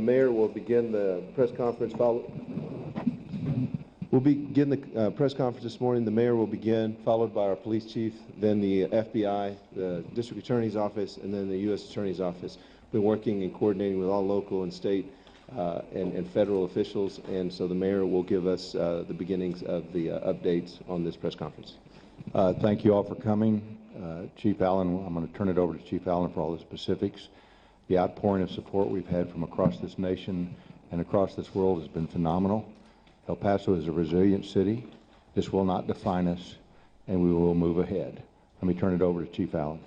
mayor will begin the press conference. We'll begin the press conference this morning. The mayor will begin, followed by our police chief, then the FBI, the district attorney's office, and then the U.S. attorney's office. We've been working and coordinating with all local and state and federal officials, and so the mayor will give us the beginnings of the updates on this press conference. Thank you all for coming. Chief Allen, I'm going to turn it over to Chief Allen for all the specifics. The outpouring of support we've had from across this nation and across this world has been phenomenal. El Paso is a resilient city. This will not define us, and we will move ahead. Let me turn it over to Chief Allen.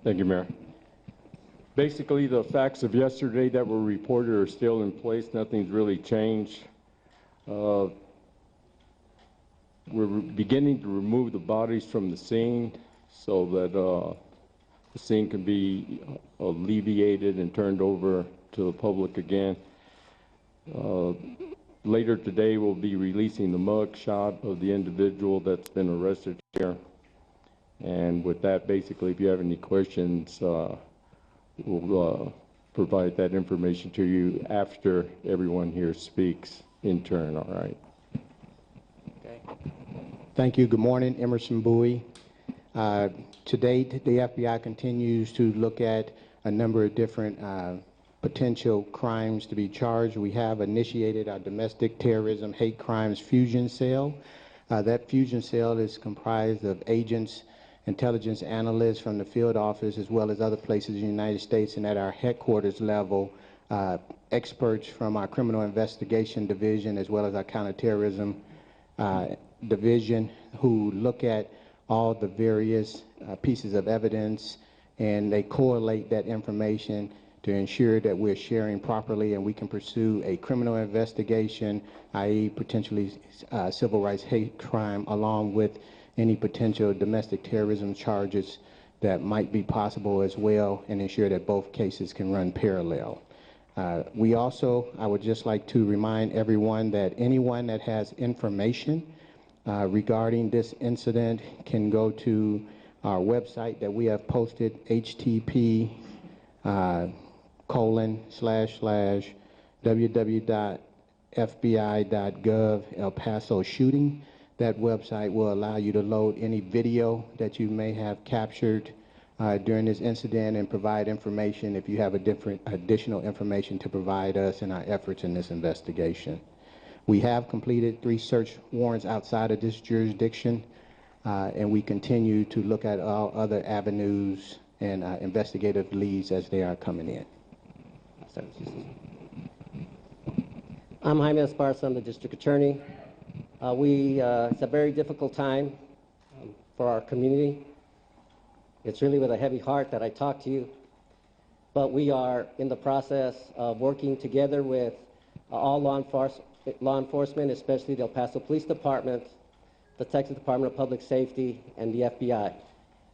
Thank you, Mayor. Basically, the facts of yesterday that were reported are still in place. Nothing's really changed. We're beginning to remove the bodies from the scene so that the scene can be alleviated and turned over to the public again. Later today, we'll be releasing the mug shot of the individual that's been arrested here. And with that, basically, if you have any questions, we'll provide that information to you after everyone here speaks in turn, all right? Okay. Thank you. Good morning, Emerson Bowie. To date, the FBI continues to look at a number of different potential crimes to be charged. We have initiated our domestic terrorism hate crimes fusion cell. That fusion cell is comprised of agents, intelligence analysts from the field office, as well as other places in the United States, and at our headquarters level, experts from our criminal investigation division, as well as our counterterrorism division, who look at all the various pieces of evidence, and they correlate that information to ensure that we're sharing properly and we can pursue a criminal investigation, i.e. potentially civil rights hate crime, along with any potential domestic terrorism charges that might be possible as well, and ensure that both cases can run parallel. I would just like to remind everyone that anyone that has information regarding this incident can go to our website that we have posted, http://www.fbi.gov El Paso shooting. That website will allow you to load any video that you may have captured during this incident and provide information if you have additional information to provide us in our efforts in this investigation. We have completed 3 search warrants outside of this jurisdiction, and we continue to look at all other avenues and investigative leads as they are coming in. I'm Jaime Esparza. I'm the district attorney. It's a very difficult time for our community. It's really with a heavy heart that I talk to you, but we are in the process of working together with all law enforcement, especially the El Paso Police Department, the Texas Department of Public Safety, and the FBI.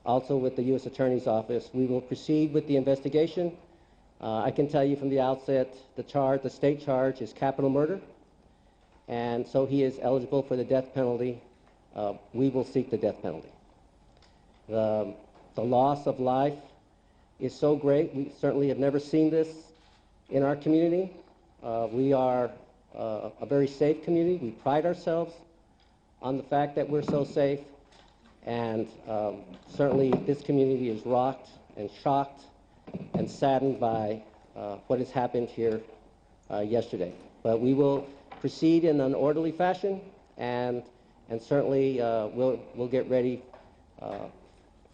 Also with the U.S. Attorney's Office. We will proceed with the investigation. I can tell you from the outset, the state charge is capital murder, and so he is eligible for the death penalty. We will seek the death penalty. The loss of life is so great. We certainly have never seen this in our community. We are a very safe community. We pride ourselves on the fact that we're so safe, and certainly this community is rocked and shocked and saddened by what has happened here yesterday. But we will proceed in an orderly fashion, and certainly we'll get ready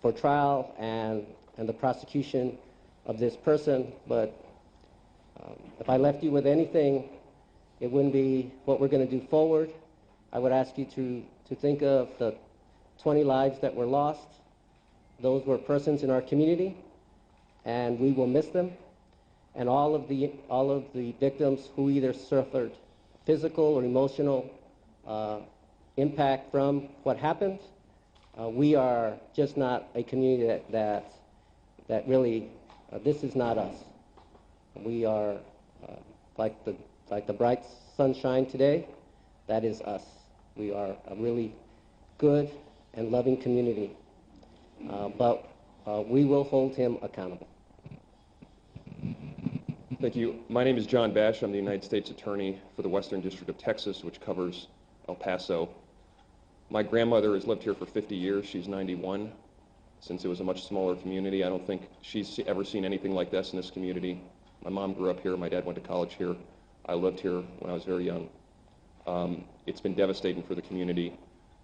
for trial and the prosecution of this person. But if I left you with anything, it wouldn't be what we're going to do forward. I would ask you to think of the 20 lives that were lost. Those were persons in our community, and we will miss them. And all of the victims who either suffered physical or emotional impact from what happened. We are just not a community that really, this is not us. We are like the bright sunshine today. That is us. We are a really good and loving community, but we will hold him accountable. Thank you. My name is John Bash. I'm the United States Attorney for the Western District of Texas, which covers El Paso. My grandmother has lived here for 50 years. She's 91. Since it was a much smaller community, I don't think she's ever seen anything like this in this community. My mom grew up here. My dad went to college here. I lived here when I was very young. It's been devastating for the community.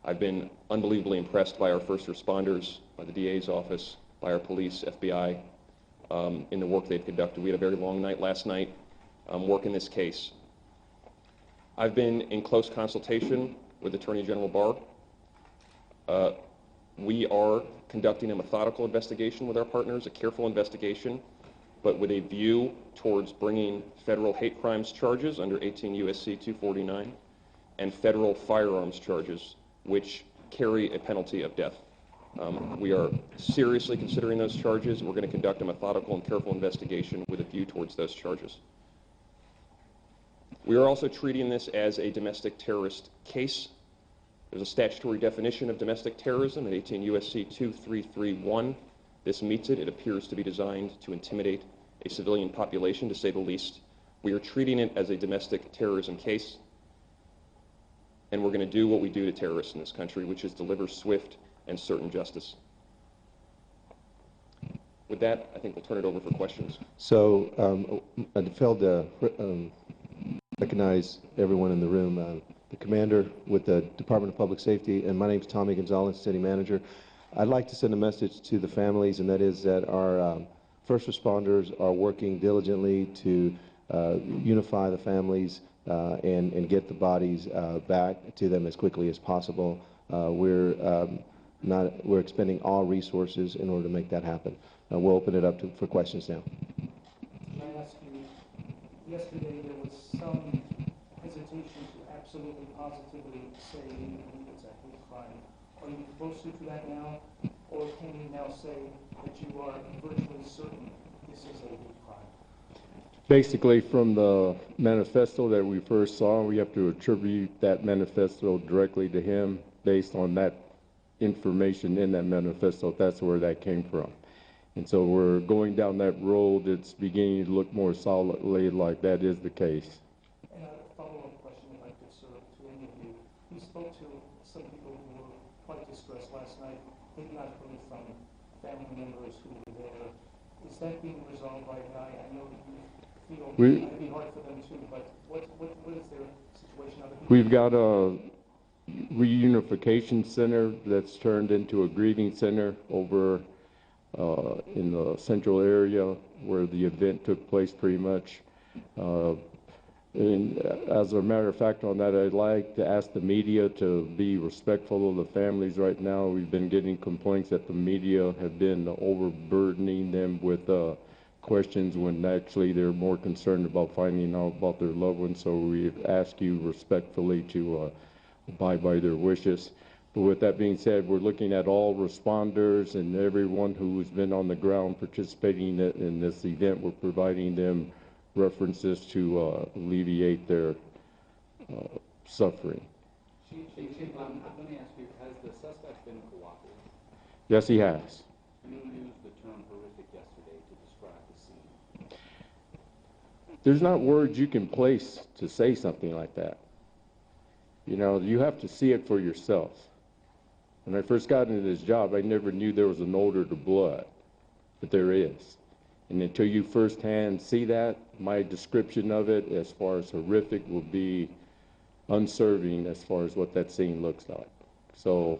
I've been unbelievably impressed by our first responders, by the DA's office, by our police, FBI, in the work they've conducted. We had a very long night last night working this case. I've been in close consultation with Attorney General Barr. We are conducting a methodical investigation with our partners, a careful investigation, but with a view towards bringing federal hate crimes charges under 18 U.S.C. 249 and federal firearms charges, which carry a penalty of death. We are seriously considering those charges, and we're going to conduct a methodical and careful investigation with a view towards those charges. We are also treating this as a domestic terrorist case. There's a statutory definition of domestic terrorism at 18 U.S.C. 2331. This meets it. It appears to be designed to intimidate a civilian population, to say the least. We are treating it as a domestic terrorism case, and we're going to do what we do to terrorists in this country, which is deliver swift and certain justice. With that, I think we'll turn it over for questions. So I failed to recognize everyone in the room. The commander with the Department of Public Safety, and my name is Tommy Gonzalez, city manager. I'd like to send a message to the families, and that is that our first responders are working diligently to unify the families and get the bodies back to them as quickly as possible. We're expending all resources in order to make that happen. We'll open it up for questions now. Can I ask you, yesterday there was some hesitation to absolutely positively say you believe it's a hate crime. Are you closer to that now, or can you now say that you are virtually certain this is a hate crime? Basically, from the manifesto that we first saw, we have to attribute that manifesto directly to him based on that information in that manifesto. That's where that came from. And so we're going down that road. It's beginning to look more solidly like that is the case. And a follow-up question, if I could, sir, to any of you. We spoke to some people who were quite distressed last night. They did not heard from family members who were there. Is that being resolved right now? I know that you feel it might be hard for them too, but what is their situation? We've got a reunification center that's turned into a grieving center over in the central area where the event took place pretty much. And as a matter of fact on that, I'd like to ask the media to be respectful of the families right now. We've been getting complaints that the media have been overburdening them with questions when actually they're more concerned about finding out about their loved ones. So we ask you respectfully to abide by their wishes. But with that being said, we're looking at all responders and everyone who's been on the ground participating in this event. We're providing them references to alleviate their suffering. Chief, let me ask you, has the suspect been cooperative? Yes, he has. You used the term horrific yesterday to describe the scene. There's not words you can place to say something like that. You know, you have to see it for yourself. When I first got into this job, I never knew there was an odor to blood, but there is. And until you firsthand see that, my description of it as far as horrific will be unserving as far as what that scene looks like. So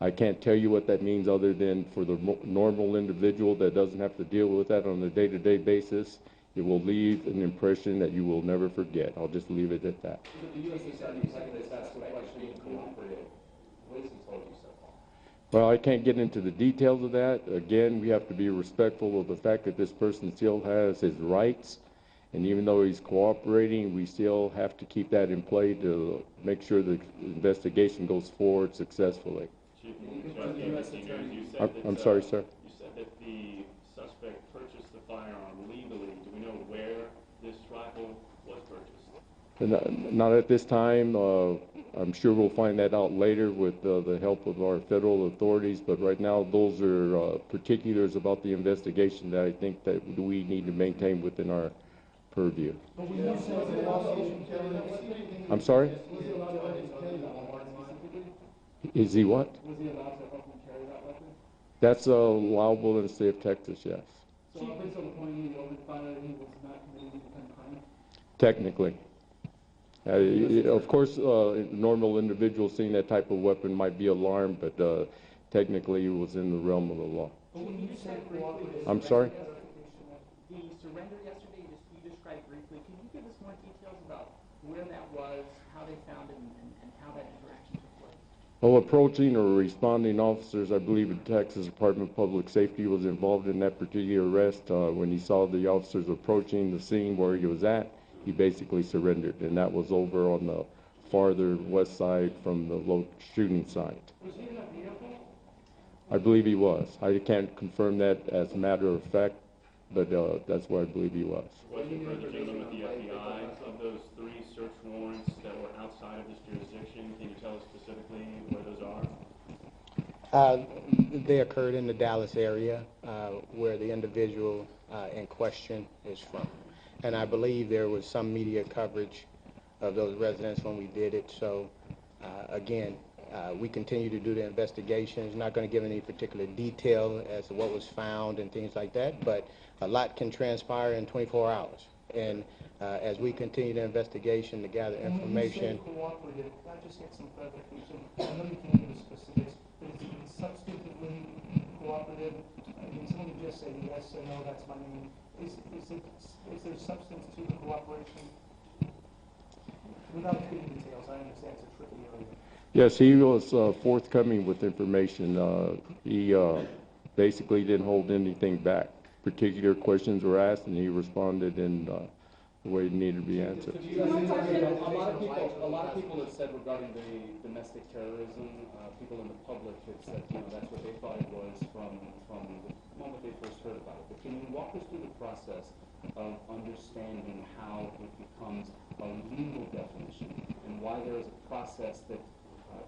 I can't tell you what that means other than for the normal individual that doesn't have to deal with that on a day-to-day basis, it will leave an impression that you will never forget. I'll just leave it at that. The U.S. Attorney said this asked the question being cooperative. What has he told you so far? Well, I can't get into the details of that. Again, we have to be respectful of the fact that this person still has his rights. And even though he's cooperating, we still have to keep that in play to make sure the investigation goes forward successfully. Chief, I'm sorry, sir. You said that the suspect purchased the firearm legally. Do we know where this rifle was purchased? Not at this time. I'm sure we'll find that out later with the help of our federal authorities, but right now those are particulars about the investigation that I think that we need to maintain within our purview. I'm sorry? Is he what? Was he allowed to openly carry that weapon? That's allowable in the state of Texas, yes. So up until the point he opened fire, he was not committing any kind of crime? Technically. Of course, normal individuals seeing that type of weapon might be alarmed, but technically it was in the realm of the law. I'm sorry? The surrender yesterday, you described briefly. Can you give us more details about where that was, how they found it, and how that interaction took place? Well, approaching or responding officers, I believe the Texas Department of Public Safety was involved in that particular arrest. When he saw the officers approaching the scene where he was at, he basically surrendered, and that was over on the farther west side from the shooting site. Was he in a vehicle? I believe he was. I can't confirm that as a matter of fact, but that's where I believe he was. Question for the gentleman with the FBI. Of those 3 search warrants that were outside of this jurisdiction, can you tell us specifically where those are? They occurred in the Dallas area, where the individual in question is from. And I believe there was some media coverage of those residents when we did it. So, again, we continue to do the investigations. Not going to give any particular detail as to what was found and things like that, but a lot can transpire in 24 hours. And as we continue the investigation to gather information. When you say cooperative, can I just get some clarification? I know you can't give us specifics, but is it substantively cooperative? I mean, someone can just say yes or no, that's my name. Is there substance to the cooperation? Without giving details, I understand it's a tricky area. Yes, he was forthcoming with information. He basically didn't hold anything back. Particular questions were asked, and he responded in the way it needed to be answered. A lot of people have said regarding the domestic terrorism, people in the public have said, that's what they thought it was from the moment they first heard about it. But can you walk us through the process of understanding how it becomes a legal definition and why there is a process that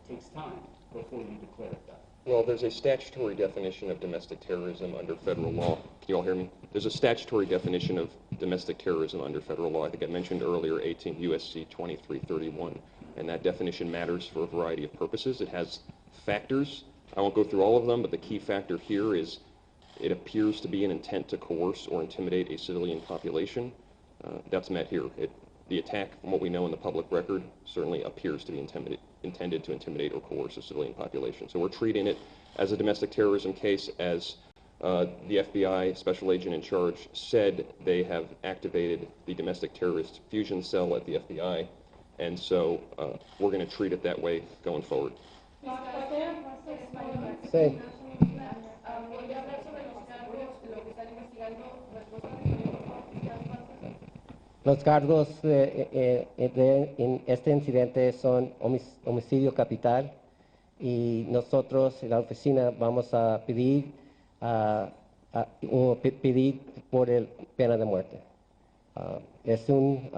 takes time before you declare it that? Well, there's a statutory definition of domestic terrorism under federal law. Can you all hear me? There's a statutory definition of domestic terrorism under federal law. I think I mentioned earlier 18 U.S.C. 2331, and that definition matters for a variety of purposes. It has factors. I won't go through all of them, but the key factor here is it appears to be an intent to coerce or intimidate a civilian population. That's met here. The attack, from what we know in the public record, certainly appears to be intended to intimidate or coerce a civilian population. So we're treating it as a domestic terrorism case. As the FBI special agent in charge said, they have activated the domestic terrorist fusion cell at the FBI, and so we're going to treat it that way going forward. Sí. Los cargos en este incidente son homicidio capital y nosotros en la oficina vamos a pedir por el pena de muerte. Es un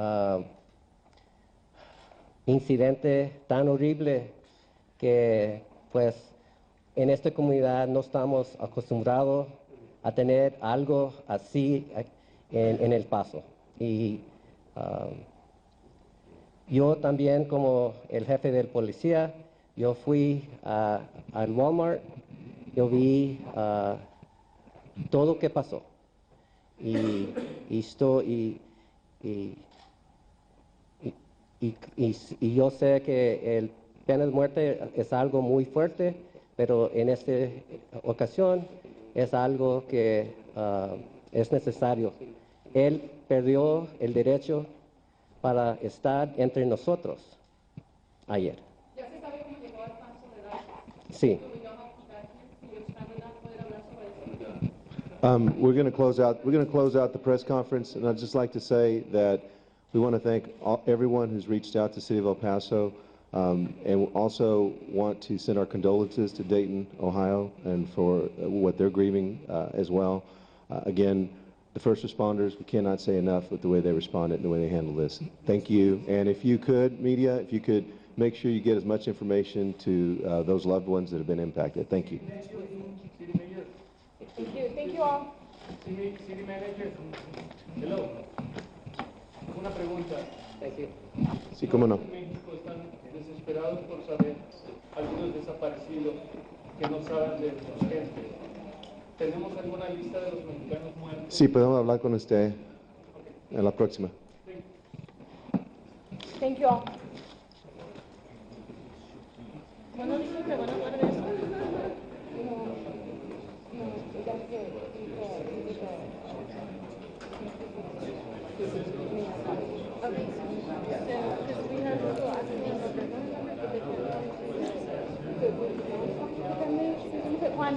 incidente tan horrible que pues en esta comunidad no estamos acostumbrados a tener algo así en El Paso. Y yo también, como el jefe del policía, yo fui al Walmart, yo vi todo lo que pasó. Y yo sé que el pena de muerte es algo muy fuerte, pero en esta ocasión es algo que es necesario. Él perdió el derecho para estar entre nosotros ayer. ¿Ya se sabe cómo llegó al paso de edad? Sí. We're going to close out the press conference, and I'd just like to say that we want to thank everyone who's reached out to City of El Paso, and also want to send our condolences to Dayton, Ohio, and for what they're grieving as well. Again, the first responders, we cannot say enough with the way they responded and the way they handled this. Thank you. And if you could, media, if you could make sure you get as much information to those loved ones that have been impacted. Thank you. Thank you. Thank you all. City manager. Hello. Una pregunta. Thank you. Sí, cómo no. En México están desesperados por saber algunos desaparecidos que no saben de sus gentes. ¿Tenemos alguna lista de los mexicanos muertos? Sí, podemos hablar con usted en la próxima. Thank you all. ¿Cuándo dijo que van a hablar de eso? Okay, so, because we have people asking us if they're going to cover, but they can't. Put one.